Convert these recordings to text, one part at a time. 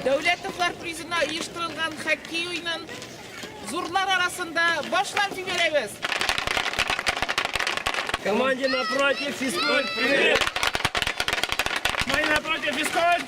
Devletler prizine uyuşturulgan hokkey oyunun zurlar arasında başlantı veremiz. Команде напротив физкульт. Привет! Мы напротив физкульт.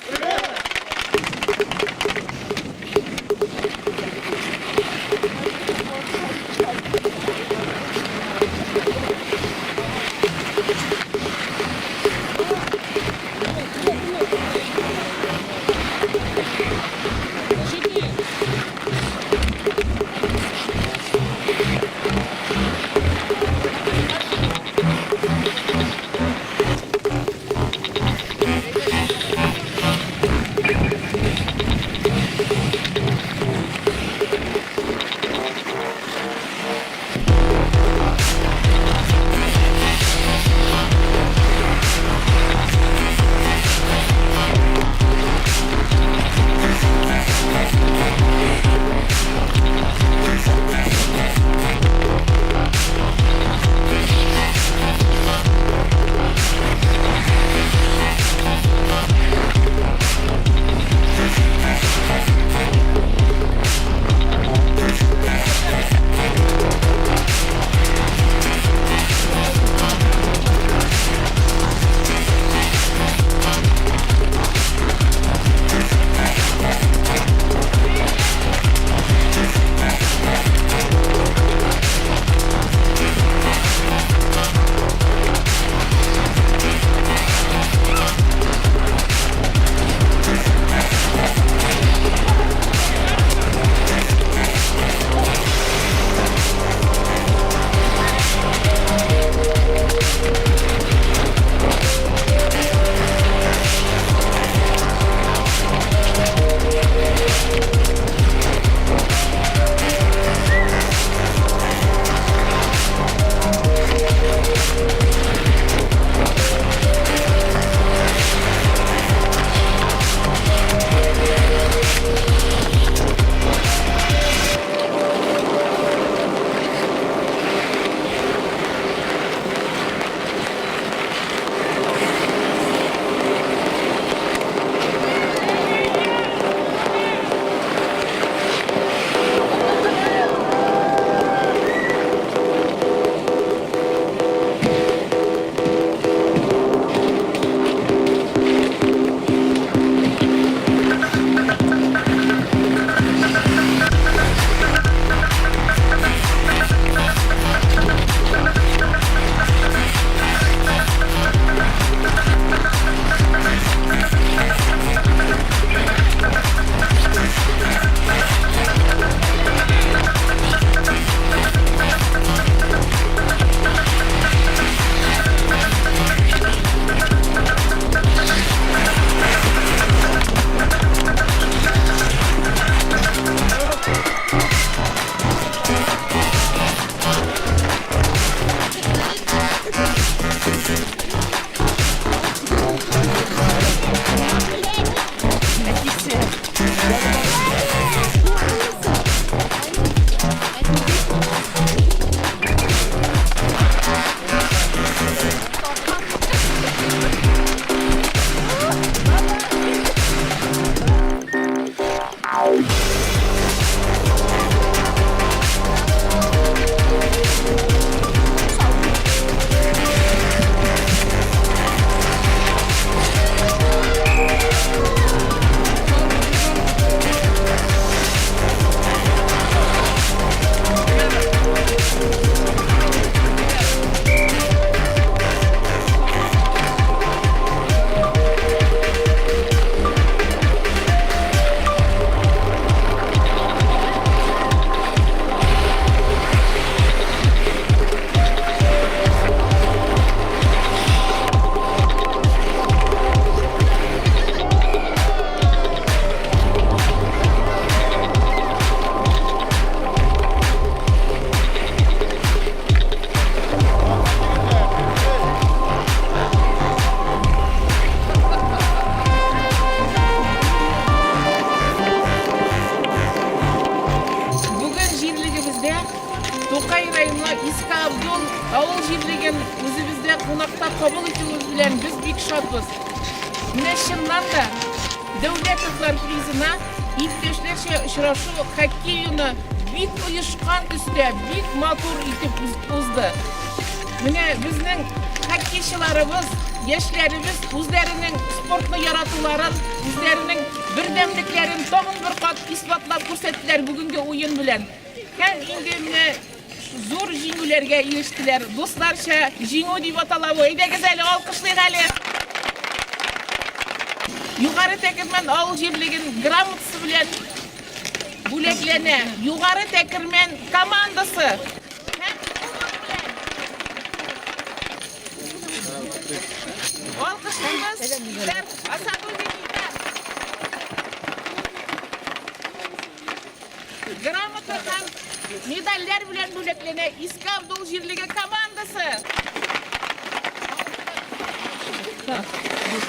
konakta kabul ettiğimiz bilen biz büyük şadbız. Mine şundan da Дәүләтовлар призына иптәшләрчә очрашу хоккейны бик оешкан төстә, бик матур итеп узды. Менә безнең хоккейчыларыбыз, яшьләребез үзләренең спортны яратуларын, үзләренең бердәмлекләрен тагын бер кат исбатлап күрсәттеләр бүгенге уен белән. Һәм инде менә зур җиңүләргә ирештеләр. Дусларча җиңү дип атала бу. Әйдәгез әле алкышлыйк әле. Югары Тәкермән авыл җирлеген грамотасы белән бүләкләнә. Югары Тәкермән командасы. Алкышлыйбыз. Грамота һәм медальләр белән бүләкләнә Иске Абдул җирлеге командасы.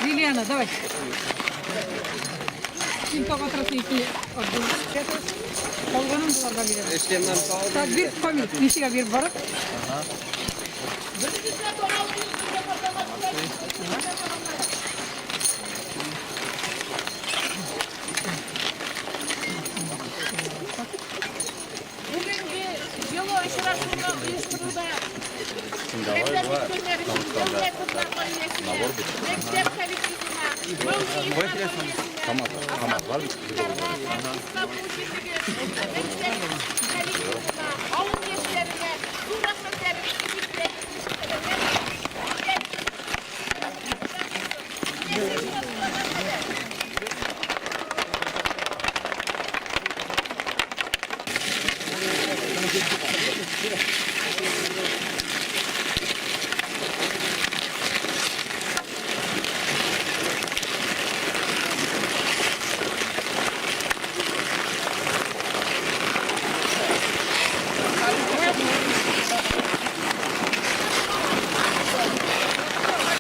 Лилиана, давай. Син папатрасыйки Абдул. Калганын буларга бирәм. Так, бир комил, ничегә бир барып. Бүгенге җылы очрашуны оештыруда Дәүләтовлар гаиләсенә, мәктәп коллективына, авыл яшьләренә зур рәхмәтләрен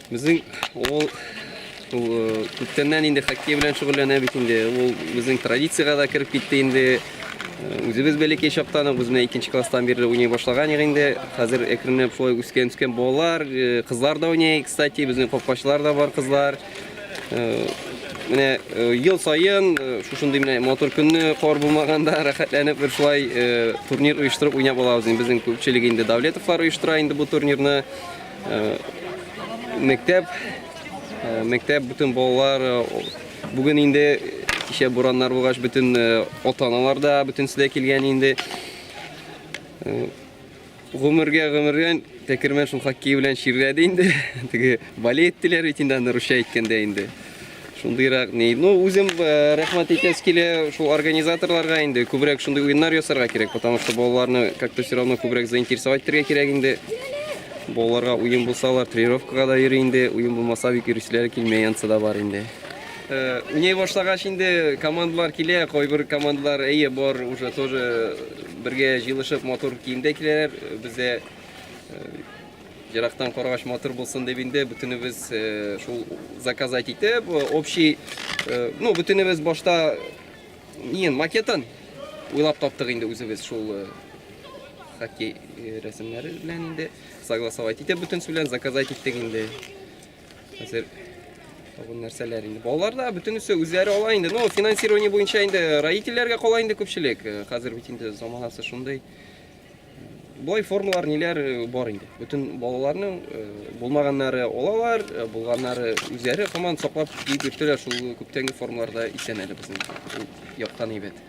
Bizning күптәннән инде хоккей белән шөгыльләнә бит инде. Ул безнең традициягә да кирип китте инде. Үзебез бәләкәй чактан без менә 2нче класстан бирле уйный башлаган инде. Хәзер әкренләп шулай үскән балалар, кызлар да уйный. Кстати, безнең капкачылар да бар кызлар. Менә ел сайын шушындый менә мотор көнне кар булмаганда рәхәтләнеп бер шулай турнир оештырып уйнап алабыз. Безнең күпчелек инде Дәүләтовлар оештыра инде бу турнирны. Мәктәп бүтән балалар бүген инде кичә бураннар булгач бүтән ата-аналар да бүтәнсе килгән инде. Гомергә Тәкермән шул хоккей белән ширләде инде. Теге балеттиләр бит инде русча әйткәндә инде. Шундыйрак ни. Үзем рәхмәт әйтәс килә шул организаторларга инде. Күбрәк шундый уеннар ясарга кирәк, потому что балаларны как-то все равно күбрәк заинтересовать итәргә кирәк инде. Балаларга уен булсалар, тренировкага да йөри инде, уен булмаса бик йөрүчеләр килмәй янсы да бар инде. Уйный башлагач инде командалар килә, кайбер командалар бар, уже тоже бергә җыелышып мотор киемдә киләләр. Бездә җирактан карагач мотор булсын дип инде бүтәнебез шул заказать итеп, общий, бүтәнебез башта макетын уйлап таптык инде үзебез шул хоккей рәсемнәре белән инде согласовать итеп бүтәнсе белән заказать иттек инде. Хәзер бу нәрсәләр инде. Балалар да бүтәнесе үзләре ала инде. Финансирование буенча инде родительләргә кала инде күпчелек. Хәзер бит инде заманасы шундый. Бой формалар ниләр бар инде. Бүтән балаларның булмаганнары алалар, булганнары үзләре һаман саклап киеп йөртәләр. Шул күптәнге формаларда исән әле безнең яктан әйбәт.